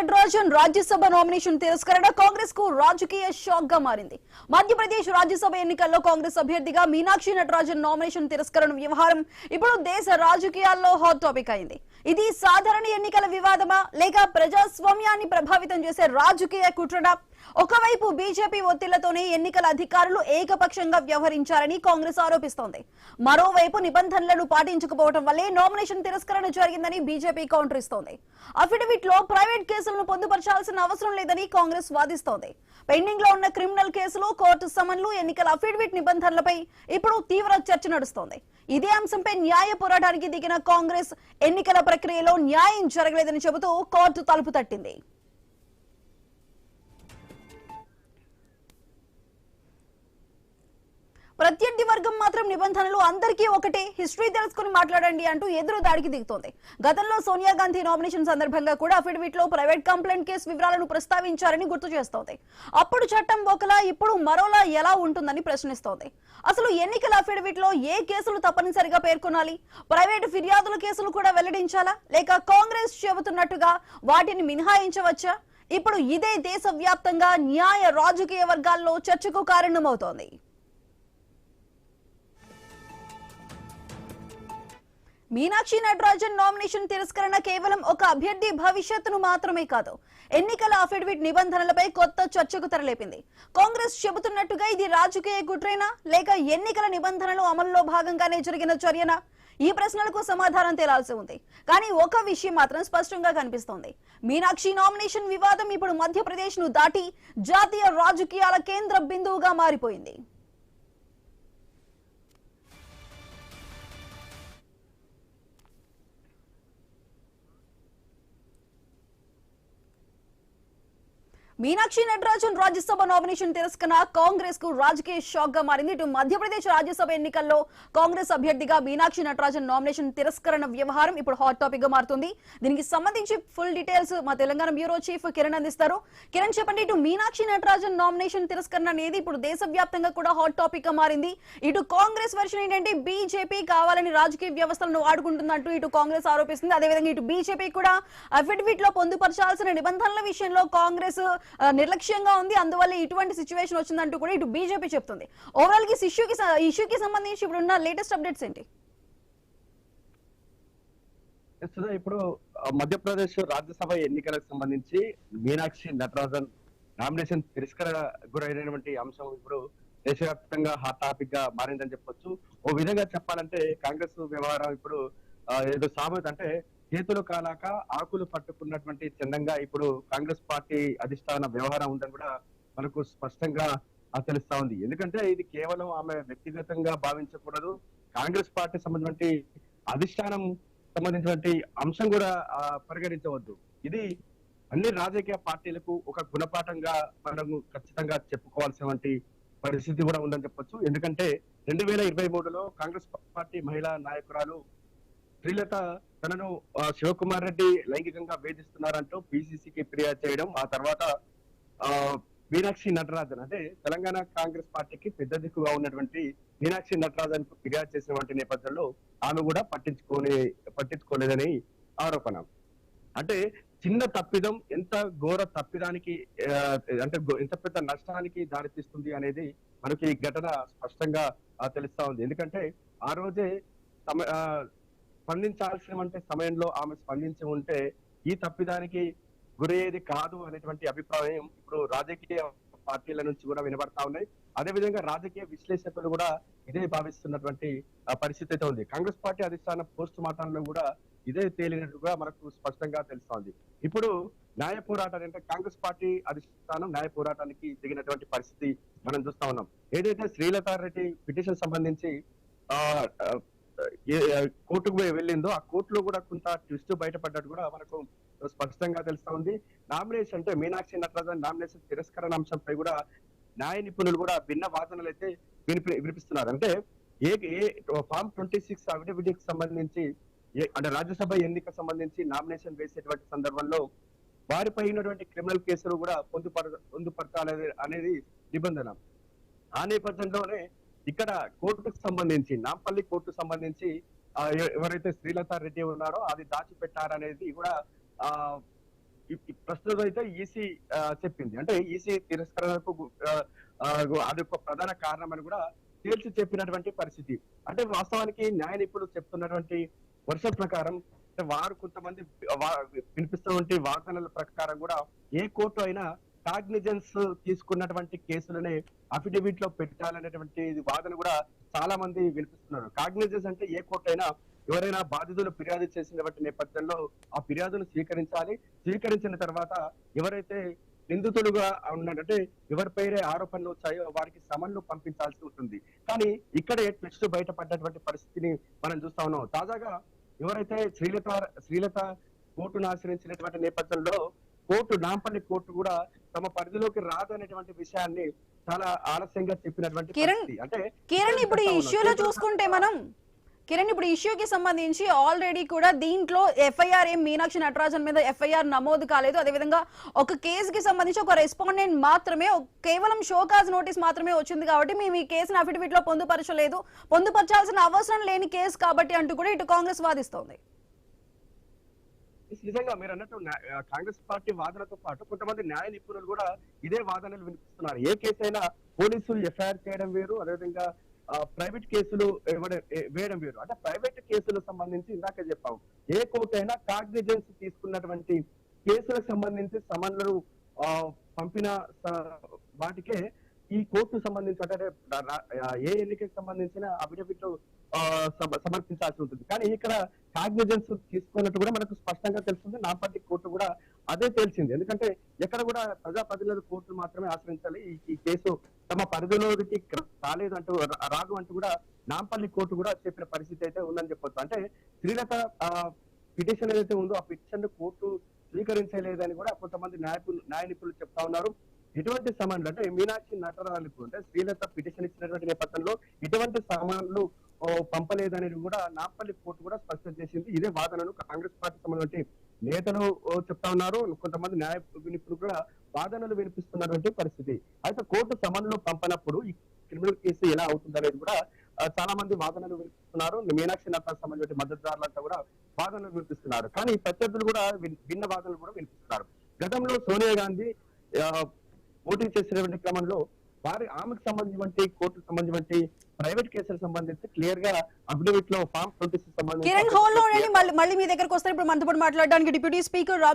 Natarajan Rajya Sabha nomination తిరస్కరణ కాంగ్రెస్ కు రాజకీయ షాక్ గా మారింది. మధ్యప్రదేశ్ రాజ్యసభ ఎన్నికల్లో కాంగ్రెస్ అభ్యర్థిగా మీనాక్షి నటరాజన్ నామినేషన్ తిరస్కరణ వ్యవహారం ఇప్పుడు దేశ రాజకీయాల్లో హాట్ టాపిక్ అయింది. ఇది సాధారణ ఎన్నికల వివాదమా లేక ప్రజాస్వామ్యాన్ని ప్రభావితం చేసే రాజకీయ కుట్రనా? ఒకవైపు బీజేపీ ఒత్తిళ్లతోనే ఎన్నికల అధికారులు ఏకపక్షంగా వ్యవహరించారని కాంగ్రెస్ ఆరోపిస్తోంది. మరోవైపు నిబంధనలను పాటించకపోవడం వల్లే నామినేషన్ తిరస్కరణ జరిగిందని బీజేపీ కౌంటర్ ఇస్తోంది. అఫిడవిట్ లో ప్రైవేట్ కేసులను పొందుపరచాల్సిన అవసరం లేదని కాంగ్రెస్ వాదిస్తోంది. పెండింగ్ లో ఉన్న క్రిమినల్ కేసులు, కోర్టు సమన్లు, ఎన్నికల అఫిడవిట్ నిబంధనలపై ఇప్పుడు తీవ్ర చర్చ నడుస్తోంది. ఇదే అంశంపై న్యాయ పోరాటానికి దిగిన కాంగ్రెస్ ఎన్నికల ప్రక్రియలో న్యాయం జరగలేదని చెబుతూ కోర్టు తలుపు తట్టింది. ప్రత్యర్థి వర్గం మాత్రం నిబంధనలు అందరికీ ఒకటే, హిస్టరీ తెలుసుకుని మాట్లాడండి అంటూ ఎదురు దాడికి దిగుతోంది. గతంలో సోనియా గాంధీ నామినేషన్ సందర్భంగా కూడా అఫిడవిట్ లో ప్రైవేట్ కంప్లైంట్ కేసు వివరాలను ప్రస్తావించారని గుర్తు చేస్తోంది. అప్పుడు చట్టం ఒకలా, ఇప్పుడు మరోలా ఎలా ఉంటుందని ప్రశ్నిస్తోంది. అసలు ఎన్నికల అఫిడవిట్ లో ఏ కేసులు తప్పనిసరిగా పేర్కొనాలి? ప్రైవేట్ ఫిర్యాదుల కేసులు కూడా వెల్లడించాలా లేక కాంగ్రెస్ చెబుతున్నట్టుగా వాటిని మినహాయించవచ్చా? ఇప్పుడు ఇదే దేశవ్యాప్తంగా న్యాయ రాజకీయ వర్గాల్లో చర్చకు కారణమవుతోంది. మీనాక్షి నటరాజన్ నామినేషన్ తిరస్కరణ కేవలం ఒక అభ్యర్థి భవిష్యత్తును మాత్రమే కాదు, ఎన్నికల అఫిడవిట్ నిబంధనలపై కొత్త చర్చకు తెరలేపింది. కాంగ్రెస్ చెబుతున్నట్టుగా ఇది రాజకీయ కుట్రేనా లేక ఎన్నికల నిబంధనలు అమలులో భాగంగానే జరిగిన చర్యనా? ఈ ప్రశ్నలకు సమాధానం తేలాల్సి ఉంది. కానీ ఒక విషయం మాత్రం స్పష్టంగా కనిపిస్తోంది. మీనాక్షి నామినేషన్ వివాదం ఇప్పుడు మధ్యప్రదేశ్ ను దాటి జాతీయ రాజకీయాల కేంద్ర బిందువుగా మారిపోయింది. మీనాక్షి నటరాజన్ రాజ్యసభ నామినేషన్ తిరస్కరణ కాంగ్రెస్ కు రాజకీయ షాక్ గా మారింది. ఇటు మధ్యప్రదేశ్ రాజ్యసభ ఎన్నికల్లో కాంగ్రెస్ అభ్యర్థిగా మీనాక్షి నటరాజన్ నామినేషన్ తిరస్కరణ వ్యవహారం ఇప్పుడు హాట్ టాపిక్ గా మారుతుంది. దీనికి సంబంధించి ఫుల్ డీటెయిల్స్ మా తెలంగాణ బ్యూరో చీఫ్ కిరణ్ అందిస్తారు. కిరణ్, చెప్పండి, ఇటు మీనాక్షి నటరాజన్ నామినేషన్ తిరస్కరణ అనేది ఇప్పుడు దేశవ్యాప్తంగా కూడా హాట్ టాపిక్ గా మారింది. ఇటు కాంగ్రెస్ వర్షన్ ఏంటంటే బీజేపీ కావాలని రాజకీయ వ్యవస్థలను వాడుకుంటుందంటూ ఇటు కాంగ్రెస్ ఆరోపిస్తుంది. అదేవిధంగా ఇటు బీజేపీ కూడా అఫిడవిట్ లో పొందుపరచాల్సిన నిబంధనల విషయంలో కాంగ్రెస్ నిర్లక్ష్యంగా ఉంది, అందువల్ల ఇటువంటి సిచ్యువేషన్ వచ్చిందంటూ కూడా ఇటు బీజేపీ చెప్తుంది. ఓవరాల్ గా ఇష్యూకి సంబంధించి ఇప్పుడున్న లేటెస్ట్ అప్డేట్స్ ఏంటి? ఇప్పుడు మధ్యప్రదేశ్ రాజ్యసభ ఎన్నికలకు సంబంధించి మీనాక్షి నటరాజన్ నామినేషన్ తిరస్కరణ గురైనటువంటి అంశం ఇప్పుడు దేశవ్యాప్తంగా హాట్ టాపిక్ గా మారిందని చెప్పొచ్చు. ఓ విధంగా చెప్పాలంటే కాంగ్రెస్ వ్యవహారం ఇప్పుడు ఏదో సామెత అంటే చేతులు కాలాక ఆకులు పట్టుకున్నటువంటి చందంగా ఇప్పుడు కాంగ్రెస్ పార్టీ అధిష్టాన వ్యవహారం ఉందని కూడా మనకు స్పష్టంగా తెలుస్తా ఉంది. ఎందుకంటే ఇది కేవలం ఆమె వ్యక్తిగతంగా భావించకూడదు, కాంగ్రెస్ పార్టీ సంబంధించినటువంటి అధిష్టానం సంబంధించినటువంటి అంశం కూడా పరిగణించవద్దు. ఇది అన్ని రాజకీయ పార్టీలకు ఒక గుణపాఠంగా మనము ఖచ్చితంగా చెప్పుకోవాల్సినటువంటి పరిస్థితి కూడా ఉందని చెప్పొచ్చు. ఎందుకంటే 2023లో కాంగ్రెస్ పార్టీ మహిళా నాయకురాలు శ్రీలత తనను శివకుమార్ రెడ్డి లైంగికంగా వేధిస్తున్నారంటూ పిసిసికి ఫిర్యాదు చేయడం, ఆ తర్వాత మీనాక్షి నటరాజన్ అంటే తెలంగాణ కాంగ్రెస్ పార్టీకి పెద్ద దిక్కుగా ఉన్నటువంటి మీనాక్షి నటరాజన్ కు ఫిర్యాదు చేసినటువంటి నేపథ్యంలో ఆమె కూడా పట్టించుకోలేదని ఆరోపణ. అంటే చిన్న తప్పిదం ఎంత ఘోర తప్పిదానికి అంటే ఎంత పెద్ద నష్టానికి దారితీస్తుంది అనేది మనకి ఈ ఘటన స్పష్టంగా తెలుస్తా ఉంది. ఎందుకంటే ఆ రోజే స్పందించాల్సినటువంటి సమయంలో ఆమె స్పందించి ఉంటే ఈ తప్పిదానికి గురయ్యేది కాదు అనేటువంటి అభిప్రాయం ఇప్పుడు రాజకీయ పార్టీల నుంచి కూడా వినబడతా ఉన్నాయి. అదేవిధంగా రాజకీయ విశ్లేషకులు కూడా ఇదే భావిస్తున్నటువంటి పరిస్థితి అయితే ఉంది. కాంగ్రెస్ పార్టీ అధిష్టానం పోస్ట్ మార్టంలో కూడా ఇదే తేలినట్టుగా మనకు స్పష్టంగా తెలుస్తోంది. ఇప్పుడు న్యాయ పోరాటాన్ని అంటే కాంగ్రెస్ పార్టీ అధిష్టానం న్యాయ పోరాటానికి దిగినటువంటి పరిస్థితి మనం చూస్తా ఉన్నాం. ఏదైతే శ్రీలతారెడ్డి పిటిషన్ సంబంధించి కోర్టుకు వెళ్ళిందో ఆ కోర్టులో కూడా కొంత ట్విస్ట్ బయటపడ్డట్టు కూడా మనకు స్పష్టంగా తెలుస్తా ఉంది. నామినేషన్ అంటే మీనాక్షి నటరాజన్ నామినేషన్ తిరస్కరణ అంశంపై కూడా న్యాయ నిపుణులు కూడా భిన్న వాదనలు అయితే వినిపిస్తున్నారు. అంటే ఫామ్ 26 అఫిడవిట్ సంబంధించి అంటే రాజ్యసభ ఎన్నిక సంబంధించి నామినేషన్ వేసేటువంటి సందర్భంలో వారిపై ఉన్నటువంటి క్రిమినల్ కేసులు కూడా పొందుపరచాలి అనేది నిబంధన. ఆ నేపథ్యంలోనే ఇక్కడ కోర్టుకు సంబంధించి నాంపల్లి కోర్టు సంబంధించి ఎవరైతే శ్రీలత రెడ్డి ఉన్నారో అది దాచిపెట్టారనేది కూడా ప్రస్తుతం అయితే ఈసీ చెప్పింది. అంటే ఈసీ తిరస్కరణకు అది ఒక ప్రధాన కారణం అని కూడా తేల్చి చెప్పినటువంటి పరిస్థితి. అంటే వాస్తవానికి న్యాయ నిపుణులు చెప్తున్నటువంటి వర్షం ప్రకారం అంటే వారు కొంతమంది వినిపిస్తున్నటువంటి వాదనల ప్రకారం కూడా ఏ కోర్టు అయినా కాగ్నిజెన్స్ తీసుకున్నటువంటి కేసులనే అఫిడవిట్ లో పెట్టాలనేటువంటి వాదన కూడా చాలా మంది వినిపిస్తున్నారు. కాగ్నిజెన్స్ అంటే ఏ కోర్టు అయినా ఎవరైనా బాధితులు ఫిర్యాదు చేసినటువంటి నేపథ్యంలో ఆ ఫిర్యాదును స్వీకరించాలి. స్వీకరించిన తర్వాత ఎవరైతే నిందితులుగా ఉన్నారంటే ఎవరిపైనే ఆరోపణలు వచ్చాయో వారికి సమన్లు పంపించాల్సి ఉంటుంది. కానీ ఇక్కడే ట్విస్ట్ బయటపడ్డటువంటి పరిస్థితిని మనం చూస్తా ఉన్నాం. తాజాగా ఎవరైతే శ్రీలత కోర్టును ఆశ్రయించినటువంటి నేపథ్యంలో నాంపల్లి కోర్టు కూడా తమ పరిధిలోకి రాదు అనేటువంటి విషయాన్ని చాలా ఆలస్యంగా చెప్పినటువంటి పరిస్థితి. అంటే కిరణ్ ఇప్పుడు ఈ ఇష్యూలో చూసుకుంటే మనం ఇప్పుడు ఇష్యూకి సంబంధించి ఆల్రెడీ కూడా దీంట్లో ఎఫ్ఐఆర్ మీనాక్షి నటరాజన్ మీద ఎఫ్ఐఆర్ నమోదు కాలేదు. అదేవిధంగా ఒక కేసుకి సంబంధించి ఒక రెస్పాండెంట్ మాత్రమే కేవలం షోకాజ్ నోటీస్ మాత్రమే వచ్చింది కాబట్టి మేము ఈ కేసును అఫిడవిట్ లో పొందుపరచాల్సిన అవసరం లేని కేసు కాబట్టి అంటూ కూడా ఇటు కాంగ్రెస్ వాదిస్తోంది. నిజంగా మీరు అన్నట్టు కాంగ్రెస్ పార్టీ వాదనతో పాటు కొంతమంది న్యాయ నిపుణులు కూడా ఇదే వాదనలు వినిపిస్తున్నారు. ఏ కేసు అయినా పోలీసులు ఎఫ్ఐఆర్ చేయడం వేరు, అదేవిధంగా ప్రైవేట్ కేసులు వేయడం వేరు. అంటే ప్రైవేట్ కేసులకు సంబంధించి ఇందాక చెప్పాము, ఏ కోర్టు అయినా కాగ్నిజెన్స్ తీసుకున్నటువంటి కేసులకు సంబంధించి సమన్లు పంపిన వాటికే ఈ కోర్టు సంబంధించి అంటే ఏ ఎన్నికకి సంబంధించిన అఫిడవిట్ సమర్పించాల్సి ఉంటుంది. కానీ ఇక్కడ కాగ్నిజెన్స్ తీసుకున్నట్టు కూడా మనకు స్పష్టంగా తెలుస్తుంది. నాంపల్లి కోర్టు కూడా అదే తేల్చింది. ఎందుకంటే ఎక్కడ కూడా ప్రజాప్రతినిధుల కోర్టులు మాత్రమే ఆశ్రయించాలి, ఈ కేసు తమ పరిధిలోకి రాదు అంటూ కూడా నాంపల్లి కోర్టు కూడా చెప్పిన పరిస్థితి అయితే ఉందని చెప్పొచ్చు. అంటే శ్రీలత పిటిషన్ ఏదైతే ఉందో ఆ పిటిషన్ కోర్టు స్వీకరించలేదని కూడా కొంతమంది న్యాయ నిపుణులు చెప్తా ఉన్నారు. ఇటువంటి సమన్లు అంటే మీనాక్షి నటరాజన్కు అంటే శ్రీలత పిటిషన్ ఇచ్చినటువంటి నేపథ్యంలో ఇటువంటి సమన్లు పంపలేదనేది కూడా నాంపల్లి కోర్టు కూడా స్పష్టం చేసింది. ఇదే వాదనను కాంగ్రెస్ పార్టీ సంబంధించి నేతలు చెప్తా ఉన్నారు. కొంతమంది న్యాయ నిపుణులు కూడా వాదనలు వినిపిస్తున్నటువంటి పరిస్థితి. అయితే కోర్టు సమన్లు పంపనప్పుడు ఈ క్రిమినల్ కేసు ఎలా అవుతుంది అనేది కూడా చాలా మంది వాదనలు వినిపిస్తున్నారు. మీనాక్షి నటరాజన్ సంబంధించిన మద్దతుదారులంతా కూడా వాదనలు వినిపిస్తున్నారు. కానీ ప్రత్యర్థులు కూడా భిన్న వాదనలు కూడా వినిపిస్తున్నారు. గతంలో సోనియా గాంధీ పోటీ చేసినటువంటి క్రమంలో ఆమెకు సంబంధించి కోర్టుకు సంబంధించి ప్రైవేట్ కేసులకు సంబంధించి క్లియర్ గా అఫిడవిట్ లో ఫామ్ 26 సంబంధించి కిరణ్ హోల్ లో మళ్ళీ మీ దగ్గరకు వస్తారు. ఇప్పుడు మనతో పాటు మాట్లాడడానికి డిప్యూటీ స్పీకర్